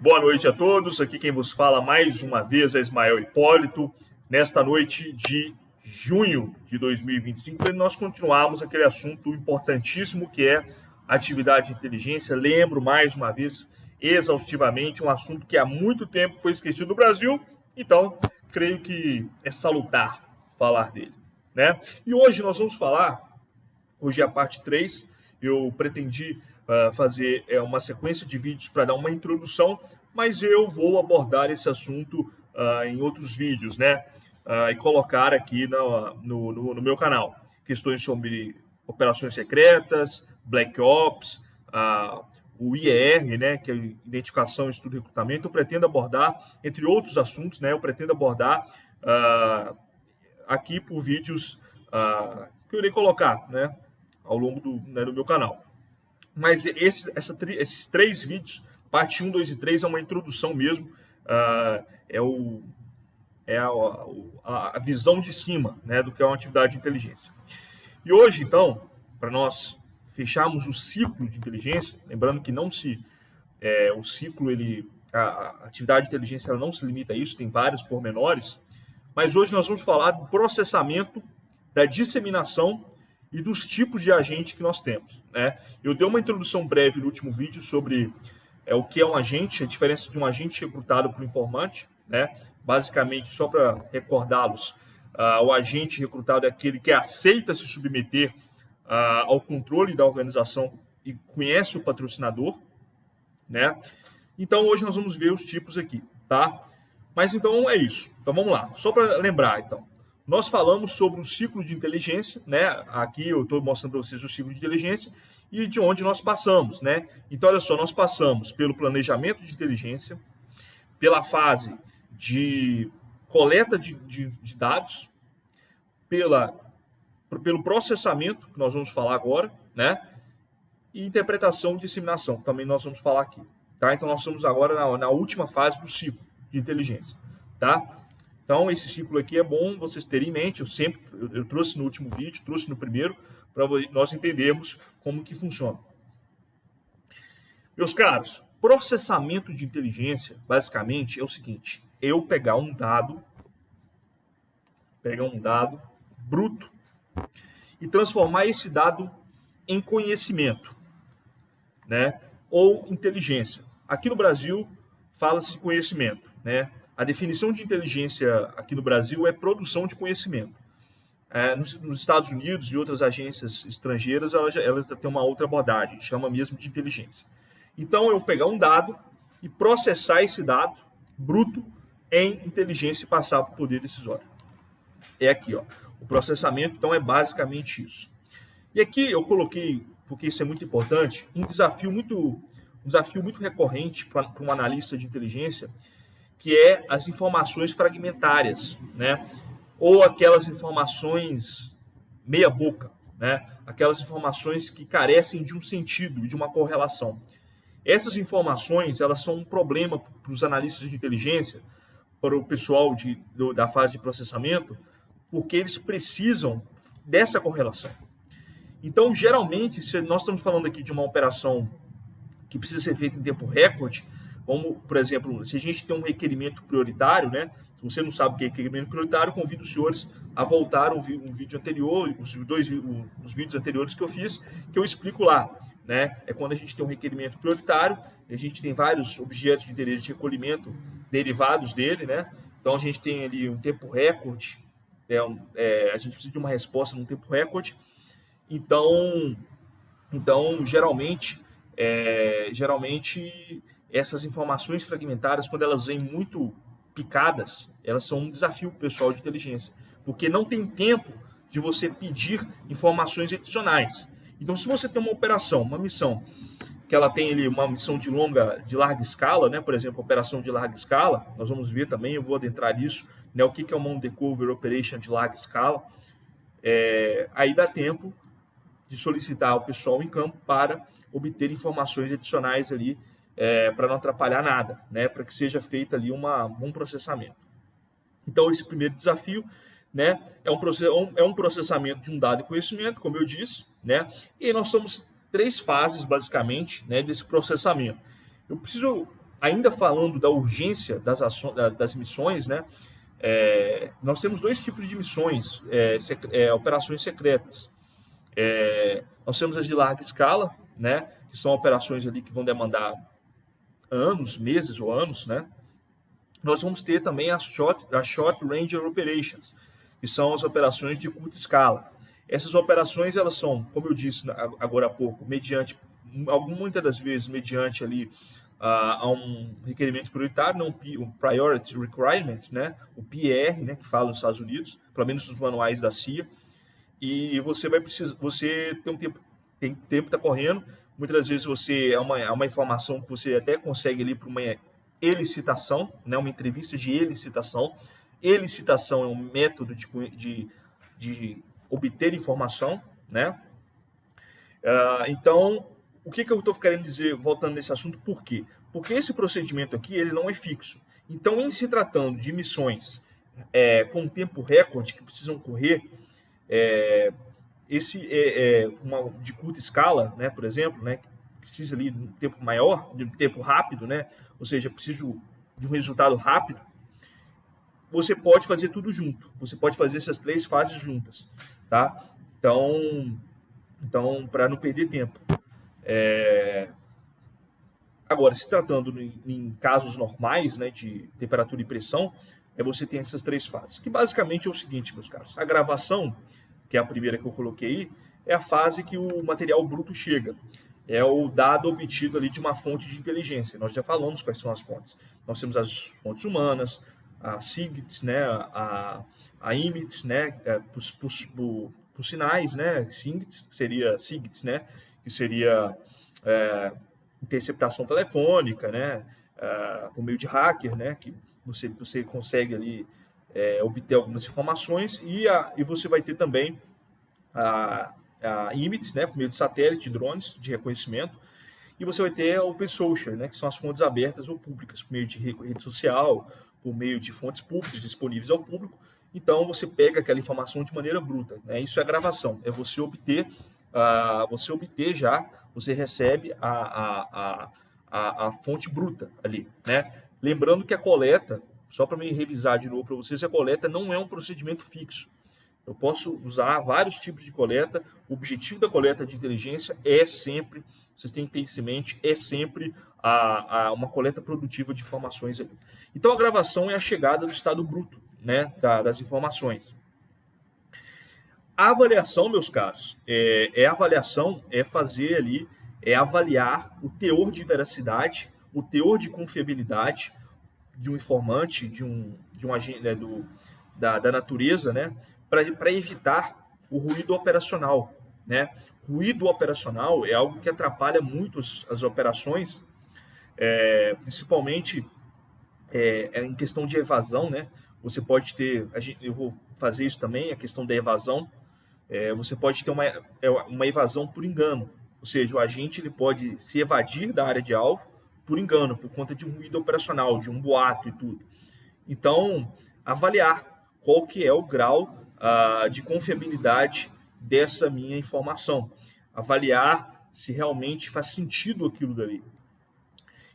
Boa noite a todos, aqui quem vos fala mais uma vez é Ismael Hipólito, nesta noite de junho de 2025, para nós continuarmos aquele assunto importantíssimo que é atividade de inteligência. Lembro mais uma vez, exaustivamente, um assunto que há muito tempo foi esquecido no Brasil, então creio que é salutar falar dele, né? E hoje nós vamos falar, hoje é a parte 3, eu pretendi fazer uma sequência de vídeos para dar uma introdução, mas eu vou abordar esse assunto em outros vídeos, né? E colocar aqui no meu canal. Questões sobre operações secretas, Black Ops, o IER, né, que é Identificação, Estudo e Recrutamento. Eu pretendo abordar, entre outros assuntos, né? Eu pretendo abordar aqui por vídeos que eu irei colocar, né, ao longo do meu canal. Mas esses 3 vídeos, parte 1, 2 e 3, é uma introdução mesmo, é a visão de cima, né, do que é uma atividade de inteligência. E hoje, então, para nós fecharmos o ciclo de inteligência, lembrando que o ciclo, a atividade de inteligência ela não se limita a isso, tem vários pormenores, mas hoje nós vamos falar do processamento, da disseminação e dos tipos de agente que nós temos, né? Eu dei uma introdução breve no último vídeo sobre o que é um agente, a diferença de um agente recrutado por informante, né? Basicamente, só para recordá-los, o agente recrutado é aquele que aceita se submeter ao controle da organização e conhece o patrocinador, né? Então, hoje nós vamos ver os tipos aqui, tá? Mas então é isso. Então vamos lá. Só para lembrar, então. Nós falamos sobre o ciclo de inteligência, né? Aqui eu estou mostrando para vocês o ciclo de inteligência e de onde nós passamos, né? Então, olha só, nós passamos pelo planejamento de inteligência, pela fase de coleta de dados, pelo processamento, que nós vamos falar agora, né? E interpretação e disseminação, também nós vamos falar aqui, tá? Então, nós estamos agora na última fase do ciclo de inteligência, tá? Então, esse ciclo aqui é bom vocês terem em mente. Eu trouxe no último vídeo, trouxe no primeiro, para nós entendermos como que funciona. Meus caros, processamento de inteligência, basicamente, é o seguinte: eu pegar um dado bruto e transformar esse dado em conhecimento, né? Ou inteligência. Aqui no Brasil, fala-se conhecimento, né? A definição de inteligência aqui no Brasil é produção de conhecimento. Nos Estados Unidos e outras agências estrangeiras, elas têm uma outra abordagem, chama mesmo de inteligência. Então, eu pegar um dado e processar esse dado bruto em inteligência e passar para o poder decisório. É aqui, ó. O processamento, então, é basicamente isso. E aqui eu coloquei, porque isso é muito importante, um desafio muito recorrente para um analista de inteligência, que é as informações fragmentárias, né? Ou aquelas informações meia boca, né? Aquelas informações que carecem de um sentido, de uma correlação. Essas informações, elas são um problema para os analistas de inteligência, para o pessoal da fase de processamento, porque eles precisam dessa correlação. Então, geralmente, se nós estamos falando aqui de uma operação que precisa ser feita em tempo recorde, como, por exemplo, se a gente tem um requerimento prioritário, né? Se você não sabe o que é requerimento prioritário, convido os senhores a voltar um vídeo anterior, os vídeos anteriores que eu fiz, que eu explico lá, né? É quando a gente tem um requerimento prioritário, a gente tem vários objetos de interesse de recolhimento derivados dele, né? Então, a gente tem ali um tempo recorde, a gente precisa de uma resposta num tempo recorde. Então geralmente essas informações fragmentárias, quando elas vêm muito picadas, elas são um desafio para o pessoal de inteligência, porque não tem tempo de você pedir informações adicionais. Então, se você tem uma operação, uma missão, que ela tem ali uma missão de larga escala, né? Por exemplo, operação de larga escala, nós vamos ver também, eu vou adentrar nisso, né? O que é uma undercover operation de larga escala. Aí dá tempo de solicitar o pessoal em campo para obter informações adicionais ali, para não atrapalhar nada, né? Para que seja feito ali um processamento. Então, esse primeiro desafio, né, é um processamento de um dado de conhecimento, como eu disse, né? E nós temos 3 fases, basicamente, né, desse processamento. Eu preciso ainda falando da urgência das ações, das missões, né? Nós temos dois tipos de missões, operações secretas. Nós temos as de larga escala, né? Que são operações ali que vão demandar anos, meses ou anos, né? Nós vamos ter também as Short Range Operations, que são as operações de curta escala. Essas operações, elas são, como eu disse agora há pouco, muitas das vezes, mediante ali a um requerimento prioritário, não, um Priority Requirement, né? O PR, né? Que fala nos Estados Unidos, pelo menos nos manuais da CIA, e você vai precisar, você tem tempo está correndo, muitas das vezes você é uma informação que você até consegue ali para uma elicitação, né, uma entrevista de elicitação. Elicitação é um método de obter informação, né? Então, o que eu estou querendo dizer, voltando nesse assunto, por quê? Porque esse procedimento aqui, ele não é fixo. Então, em se tratando de missões com tempo recorde, que precisam correr, de curta escala, né, por exemplo, né, que precisa ali de um tempo maior, de um tempo rápido, né, ou seja, preciso de um resultado rápido, você pode fazer tudo junto. Você pode fazer essas 3 fases juntas, tá? Então para não perder tempo. Agora, se tratando em casos normais, né, de temperatura e pressão, você tem essas 3 fases, que basicamente é o seguinte, meus caros. A gravação, que é a primeira que eu coloquei aí, é a fase que o material bruto chega. É o dado obtido ali de uma fonte de inteligência. Nós já falamos quais são as fontes. Nós temos as fontes humanas, a SIGINTs, né, a IMITs, né, por sinais, né, SIGINTs, né, que seria interceptação telefônica, né, por meio de hacker, né, que você consegue ali obter algumas informações, e você vai ter também a IMITs, né, por meio de satélite, drones de reconhecimento, e você vai ter a Open Social, né, que são as fontes abertas ou públicas, por meio de rede social, por meio de fontes públicas disponíveis ao público. Então, você pega aquela informação de maneira bruta, né? Isso é gravação, é você obter você recebe a fonte bruta ali, né? Lembrando que a coleta, só para me revisar de novo para vocês, a coleta não é um procedimento fixo. Eu posso usar vários tipos de coleta. O objetivo da coleta de inteligência é sempre, vocês têm que ter isso em mente, é sempre uma coleta produtiva de informações ali. Então, a gravação é a chegada do estado bruto, né, das informações. A avaliação, meus caros, avaliar o teor de veracidade, o teor de confiabilidade de um informante, de um agente, né, da natureza, né, para evitar o ruído operacional, né? Ruído operacional é algo que atrapalha muito as operações, principalmente em questão de evasão, né? Você pode ter, eu vou fazer isso também, a questão da evasão. Você pode ter uma evasão por engano, ou seja, o agente ele pode se evadir da área de alvo por engano, por conta de um ruído operacional, de um boato e tudo. Então, avaliar qual que é o grau de confiabilidade dessa minha informação. Avaliar se realmente faz sentido aquilo dali.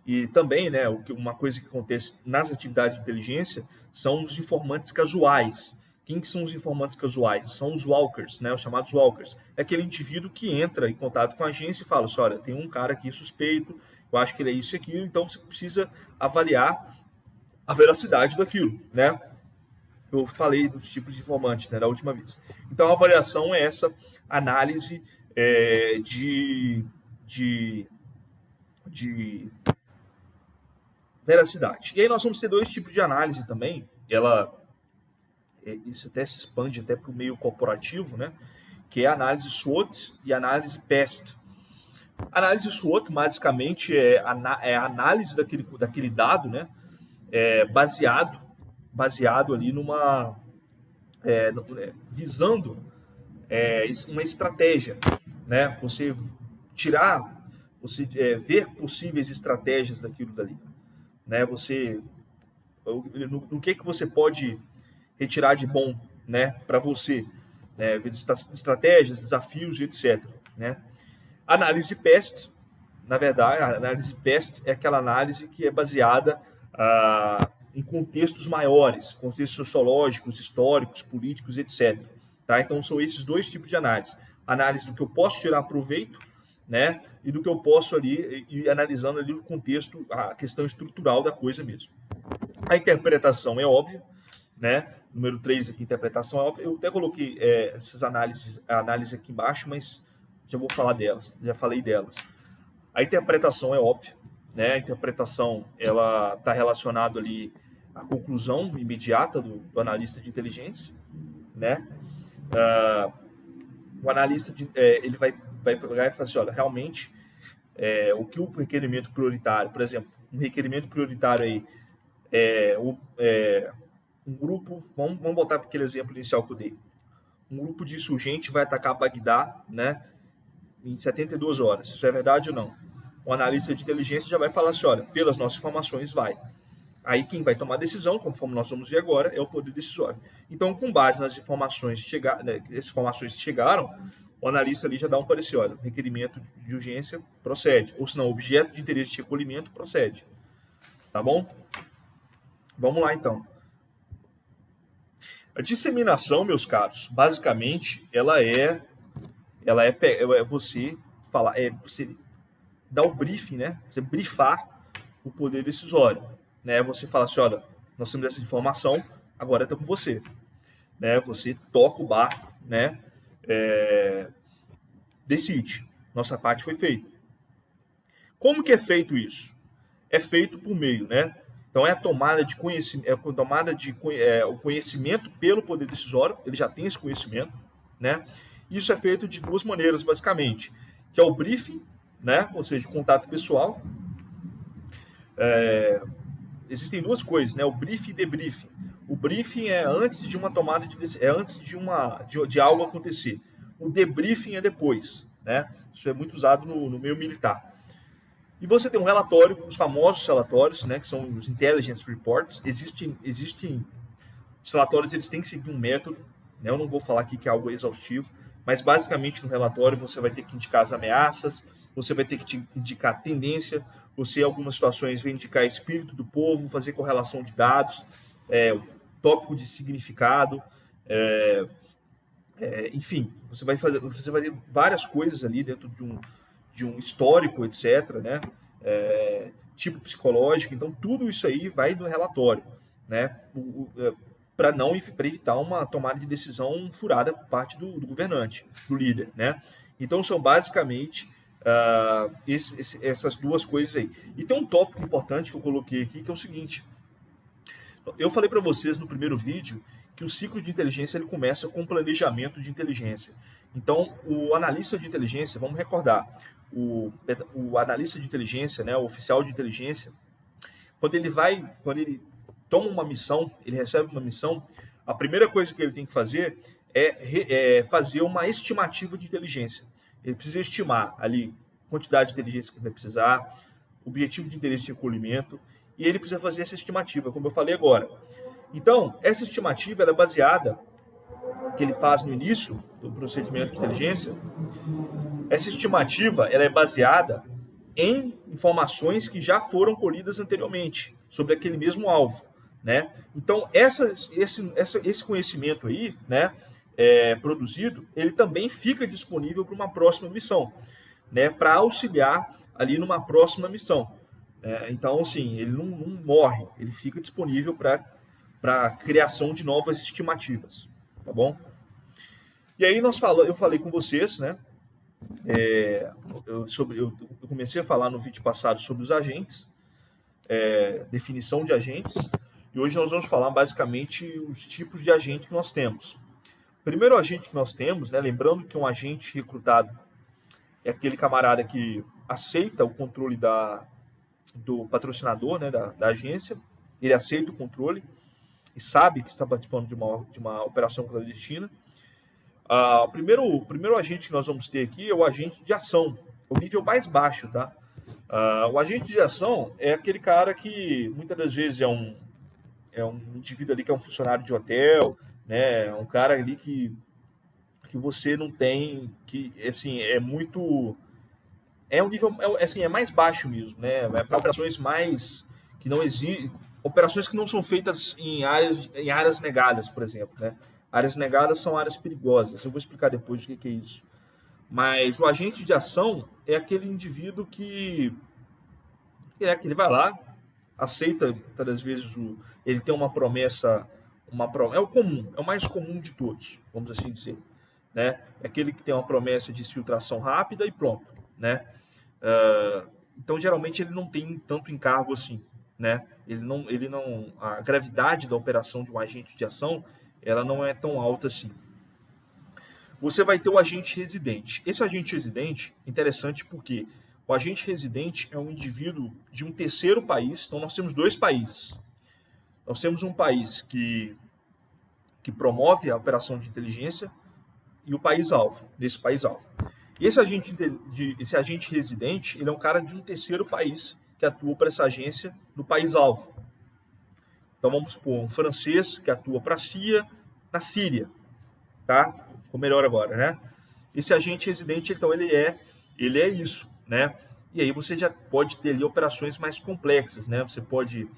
E também, né, uma coisa que acontece nas atividades de inteligência são os informantes casuais. Quem que são os informantes casuais? São os walkers, né, os chamados walkers. É aquele indivíduo que entra em contato com a agência e fala assim, olha, tem um cara aqui suspeito, eu acho que ele é isso e aquilo, então você precisa avaliar a veracidade daquilo, né? Eu falei dos tipos de informante, né, da última vez. Então, a avaliação é essa análise de veracidade. E aí nós vamos ter 2 tipos de análise também. Isso até se expande até para o meio corporativo, né? Que é a análise SWOT e a análise PEST. A análise SWOT, basicamente, é a análise daquele dado, né? Baseado ali visando uma estratégia, né? Você ver possíveis estratégias daquilo dali, né? No que você pode retirar de bom, né? Para você, né? Estratégias, desafios, etc. Né? Análise PEST na verdade, a análise PEST é aquela análise que é baseada em contextos maiores, contextos sociológicos, históricos, políticos, etc. Tá? Então, são esses dois tipos de análise. Análise do que eu posso tirar proveito, né? E do que eu posso ali, e analisando ali o contexto, a questão estrutural da coisa mesmo. A interpretação é óbvia, né? Número 3 aqui, interpretação é óbvia. Eu até coloquei essas análises aqui embaixo, mas já vou falar delas, já falei delas. A interpretação é óbvia, né? A interpretação ela está relacionada ali à conclusão imediata do analista de inteligência, né? O analista ele vai pegar e falar assim, olha, realmente o que o requerimento prioritário, por exemplo, um requerimento prioritário aí um grupo, vamos voltar para aquele exemplo inicial que eu dei. Um grupo de insurgente vai atacar Bagdá, né, em 72 horas. Isso é verdade ou não? O analista de inteligência já vai falar assim, olha, pelas nossas informações vai. Aí quem vai tomar a decisão, conforme nós vamos ver agora, é o poder decisório. Então, com base nas informações que chegaram, o analista ali já dá um parecer, olha, requerimento de urgência procede, ou se não, objeto de interesse de recolhimento procede. Tá bom? Vamos lá, então. A disseminação, meus caros, basicamente, ela é você falar, você dar o briefing, né? Você briefar o poder decisório, né? Você fala assim, olha, nós temos essa informação, agora está com você, né? Você toca o barco, né? Decide. Nossa parte foi feita. Como que é feito isso? É feito por meio, né? Então é a tomada de conhecimento, o conhecimento pelo poder decisório, ele já tem esse conhecimento, né? Isso é feito de duas maneiras, basicamente, que é o briefing, né? Ou seja, contato pessoal. Existem duas coisas, né? O briefing e debriefing. O briefing é antes de uma tomada de decisão, é antes de algo acontecer. O debriefing é depois, né? Isso é muito usado no meio militar. E você tem um relatório, os famosos relatórios, né, que são os intelligence reports. Existem os relatórios, eles têm que seguir um método, né? Eu não vou falar aqui que é algo exaustivo, mas basicamente no relatório você vai ter que indicar as ameaças, você vai ter que indicar tendência, você em algumas situações vai indicar espírito do povo, fazer correlação de dados, tópico de significado, enfim, você vai fazer várias coisas ali dentro de um histórico, etc., né? Tipo psicológico, então tudo isso aí vai no relatório, né? Para evitar uma tomada de decisão furada por parte do governante, do líder, né? Então são basicamente essas duas coisas aí. E tem um tópico importante que eu coloquei aqui, que é o seguinte: eu falei para vocês no primeiro vídeo que o ciclo de inteligência ele começa com planejamento de inteligência. Então, o analista de inteligência, vamos recordar, o analista de inteligência, né, o oficial de inteligência, quando ele toma uma missão, ele recebe uma missão, a primeira coisa que ele tem que fazer é fazer uma estimativa de inteligência. Ele precisa estimar ali a quantidade de inteligência que ele vai precisar, objetivo de interesse de recolhimento, e ele precisa fazer essa estimativa, como eu falei agora. Então, essa estimativa ela é baseada, que ele faz no início do procedimento de inteligência, essa estimativa ela é baseada em informações que já foram colhidas anteriormente, sobre aquele mesmo alvo, né? Então, esse conhecimento aí, né, produzido, ele também fica disponível para uma próxima missão, né, para auxiliar ali numa próxima missão. Então, assim, ele não morre, ele fica disponível para a criação de novas estimativas, tá bom? E aí eu falei com vocês, né? Eu comecei a falar no vídeo passado sobre os agentes, definição de agentes, e hoje nós vamos falar basicamente os tipos de agente que nós temos. O primeiro agente que nós temos, né, lembrando que um agente recrutado é aquele camarada que aceita o controle do patrocinador, né, da agência, ele aceita o controle e sabe que está participando de uma operação clandestina. O primeiro agente que nós vamos ter aqui é o agente de ação, o nível mais baixo, tá? O agente de ação é aquele cara que muitas das vezes é um indivíduo ali que é um funcionário de hotel, né? Um cara ali que você não tem, que assim é muito é um nível, assim, é mais baixo mesmo, né? É para operações mais que não existem, operações que não são feitas em áreas negadas, por exemplo, né? Áreas negadas são áreas perigosas. Eu vou explicar depois o que é isso. Mas o agente de ação é aquele indivíduo que ele vai lá, aceita, muitas das vezes ele tem uma promessa, é o comum, é o mais comum de todos, vamos assim dizer, né? É aquele que tem uma promessa de filtração rápida e pronto, né? Então geralmente ele não tem tanto encargo assim, né? A gravidade da operação de um agente de ação, ela não é tão alta assim. Você vai ter o agente residente. Esse agente residente é interessante porque o agente residente é um indivíduo de um terceiro país. Então, nós temos dois países. Nós temos um país que promove a operação de inteligência e o país-alvo, desse país-alvo. Esse agente residente, ele é um cara de um terceiro país que atua para essa agência no país-alvo. Então, vamos supor, um francês que atua para a CIA na Síria. Tá? Ficou melhor agora, né? Esse agente residente, então, ele é isso, né? E aí você já pode ter ali operações mais complexas, né? Você pode...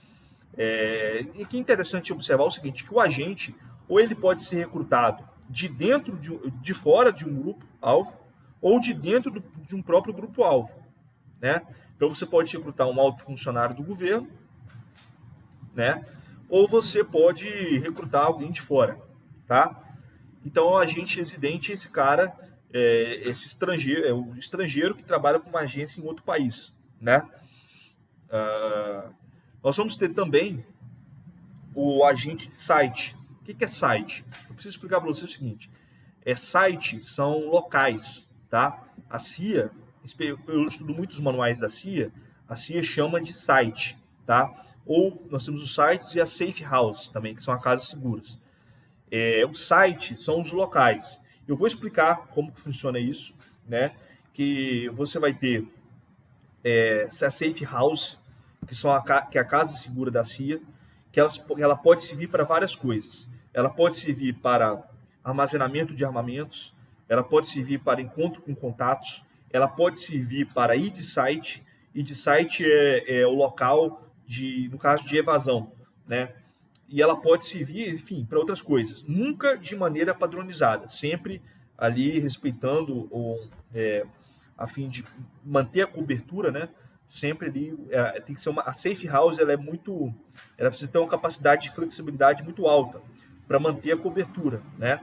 E que é interessante observar o seguinte, que o agente, ou ele pode ser recrutado de dentro, de fora de um grupo-alvo, ou de dentro de um próprio grupo-alvo, né? Então, você pode recrutar um alto funcionário do governo, né? Ou você pode recrutar alguém de fora, tá? Então, o agente residente é esse cara, esse estrangeiro, é o estrangeiro que trabalha com uma agência em outro país, né? Nós vamos ter também o agente de site. O que é site? Eu preciso explicar para você o seguinte: site são locais, tá? A CIA, eu estudo muitos manuais da CIA, a CIA chama de site, tá? Ou nós temos os sites e as safe houses também, que são as casas seguras. Os sites são os locais. Eu vou explicar como que funciona isso, né? Que você vai ter a safe house, que é a casa segura da CIA, que ela pode servir para várias coisas. Ela pode servir para armazenamento de armamentos, ela pode servir para encontro com contatos, ela pode servir para id site. Id site é o local no caso de evasão, né? E ela pode servir, enfim, para outras coisas. Nunca de maneira padronizada, sempre ali respeitando a fim de manter a cobertura, né? Sempre ali tem que ser a safe house, ela precisa ter uma capacidade de flexibilidade muito alta para manter a cobertura, né?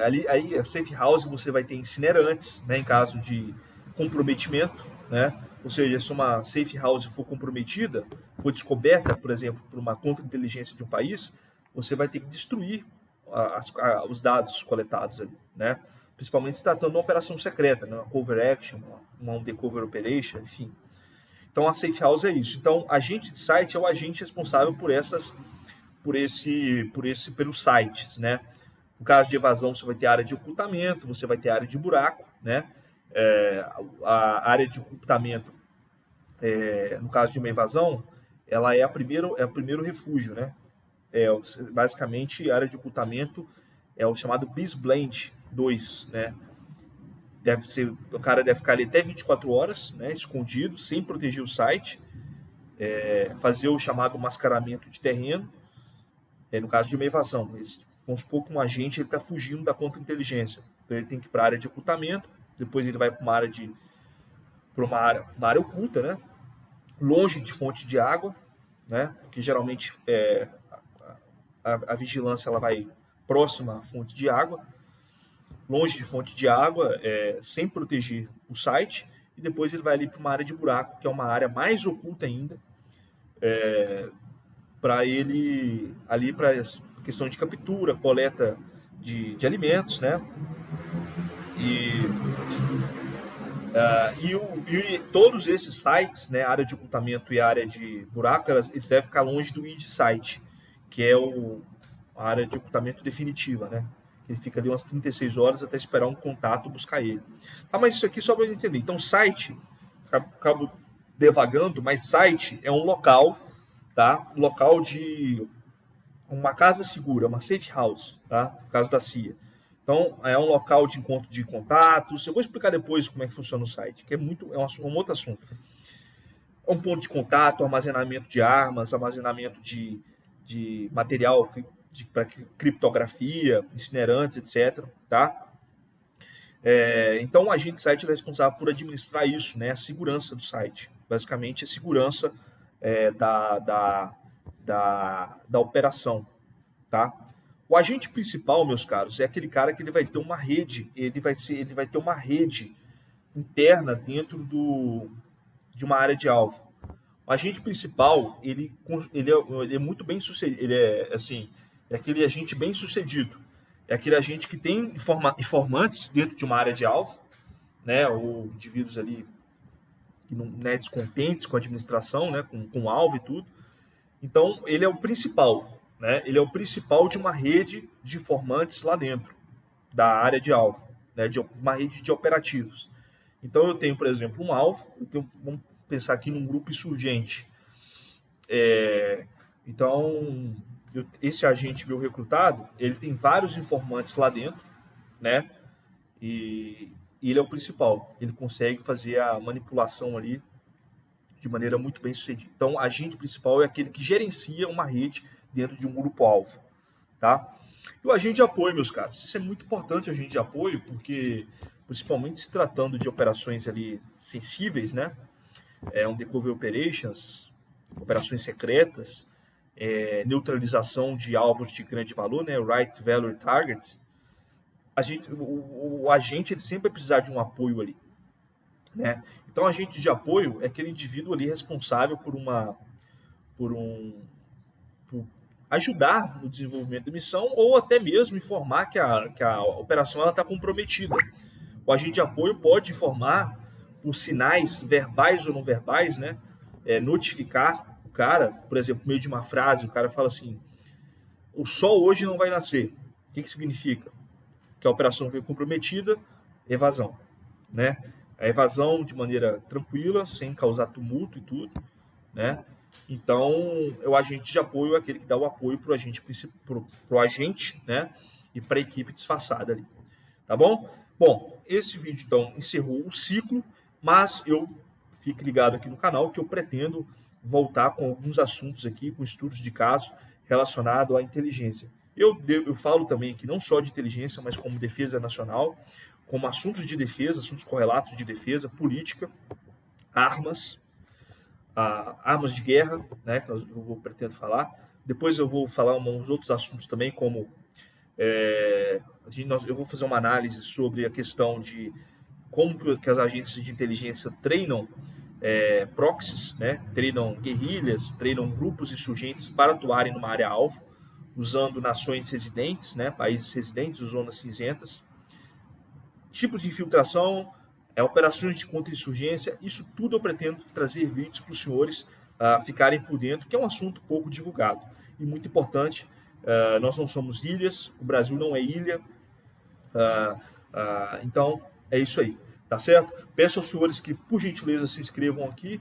Aí a safe house você vai ter incinerantes, né? Em caso de comprometimento, né? Ou seja, se uma safe house for comprometida, for descoberta, por exemplo, por uma contra-inteligência de um país, você vai ter que destruir os dados coletados ali, né? Principalmente se tratando de uma operação secreta, né? Uma cover action, uma undercover operation, enfim. Então, a safe house é isso. Então, agente de site é o agente responsável pelos sites, né? No caso de evasão, você vai ter área de ocultamento, você vai ter área de buraco, né? A área de ocultamento, no caso de uma evasão, ela é o primeiro refúgio, né? Basicamente, a área de ocultamento é o chamado BISBLEND 2, né? O cara deve ficar ali até 24 horas, né? Escondido, sem proteger o site, fazer o chamado mascaramento de terreno, no caso de uma evasão. Vamos supor que um agente está fugindo da contra-inteligência, então ele tem que ir para a área de ocultamento, depois ele vai para uma área oculta, né? Longe de fonte de água, né? Porque geralmente a vigilância ela vai próxima à fonte de água, longe de fonte de água, sem proteger o site, e depois ele vai ali para uma área de buraco, que é uma área mais oculta ainda, para ele ali para questão de captura, coleta de alimentos, né? E todos esses sites, né, área de ocultamento e área de buraco, eles devem ficar longe do id site, que é a área de ocultamento definitiva, né? Ele fica ali umas 36 horas até esperar um contato buscar ele. Tá, mas isso aqui só para entender. Então, site, acabo devagando, mas site é um local, tá? Um local de uma casa segura, uma safe house, tá? No caso da CIA. Então, é um local de encontro de contatos. Eu vou explicar depois como é que funciona o site, que é um outro assunto. É um ponto de contato, armazenamento de armas, armazenamento de material para criptografia, incinerantes, etc. Tá? Então, o agente site é responsável por administrar isso, né? A segurança do site. Basicamente, a segurança da operação. Tá? O agente principal, meus caros, é aquele cara que ele vai ter uma rede, ele vai ter uma rede interna dentro de uma área de alvo. O agente principal, ele é muito bem sucedido, ele é assim, é aquele agente bem sucedido. É aquele agente que tem informantes dentro de uma área de alvo, né, ou indivíduos ali que não, né, descontentes com a administração, né, com o alvo e tudo. Então, ele é o principal, né? Ele é o principal de uma rede de informantes lá dentro da área de alvo, né? De uma rede de operativos. Então, eu tenho, por exemplo, um alvo, vamos pensar aqui num grupo insurgente. Então, esse agente meu recrutado, ele tem vários informantes lá dentro, né? E ele é o principal. Ele consegue fazer a manipulação ali de maneira muito bem sucedida. Então, o agente principal é aquele que gerencia uma rede dentro de um grupo-alvo, tá? E o agente de apoio, meus caros, isso é muito importante, o agente de apoio, porque, principalmente se tratando de operações ali sensíveis, né? Undercover operations, operações secretas, neutralização de alvos de grande valor, né? Right Value Target. O agente ele sempre vai precisar de um apoio ali, né? Então, agente de apoio é aquele indivíduo ali responsável por ajudar no desenvolvimento da missão ou até mesmo informar que a operação está comprometida. O agente de apoio pode informar por sinais verbais ou não verbais, né? Notificar o cara, por exemplo, por meio de uma frase, o cara fala assim: o sol hoje não vai nascer. O que significa? Que a operação foi comprometida, evasão, né? A evasão de maneira tranquila, sem causar tumulto e tudo, né? Então, o agente de apoio é aquele que dá o apoio para o agente, né? E para a equipe disfarçada ali, tá bom? Bom, esse vídeo então encerrou o ciclo, mas fique ligado aqui no canal que eu pretendo voltar com alguns assuntos aqui, com estudos de caso relacionado à inteligência. Eu falo também aqui não só de inteligência, mas como defesa nacional, como assuntos de defesa, assuntos correlatos de defesa, política, armas de guerra, né, que eu pretendo falar. Depois eu vou falar uns outros assuntos também, como eu vou fazer uma análise sobre a questão de como que as agências de inteligência treinam proxies, né, treinam guerrilhas, treinam grupos insurgentes para atuarem numa área-alvo, usando nações residentes, né, países residentes, zonas cinzentas, tipos de infiltração, operações de contra-insurgência, isso tudo eu pretendo trazer vídeos para os senhores ficarem por dentro, que é um assunto pouco divulgado e muito importante. Nós não somos ilhas, o Brasil não é ilha, então é isso aí, tá certo? Peço aos senhores que, por gentileza, se inscrevam aqui,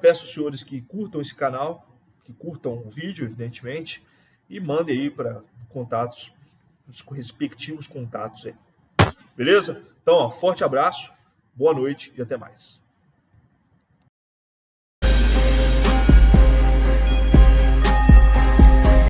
peço aos senhores que curtam esse canal, que curtam o vídeo, evidentemente, e mandem aí para contatos, os respectivos contatos aí. Beleza? Então, forte abraço, boa noite e até mais.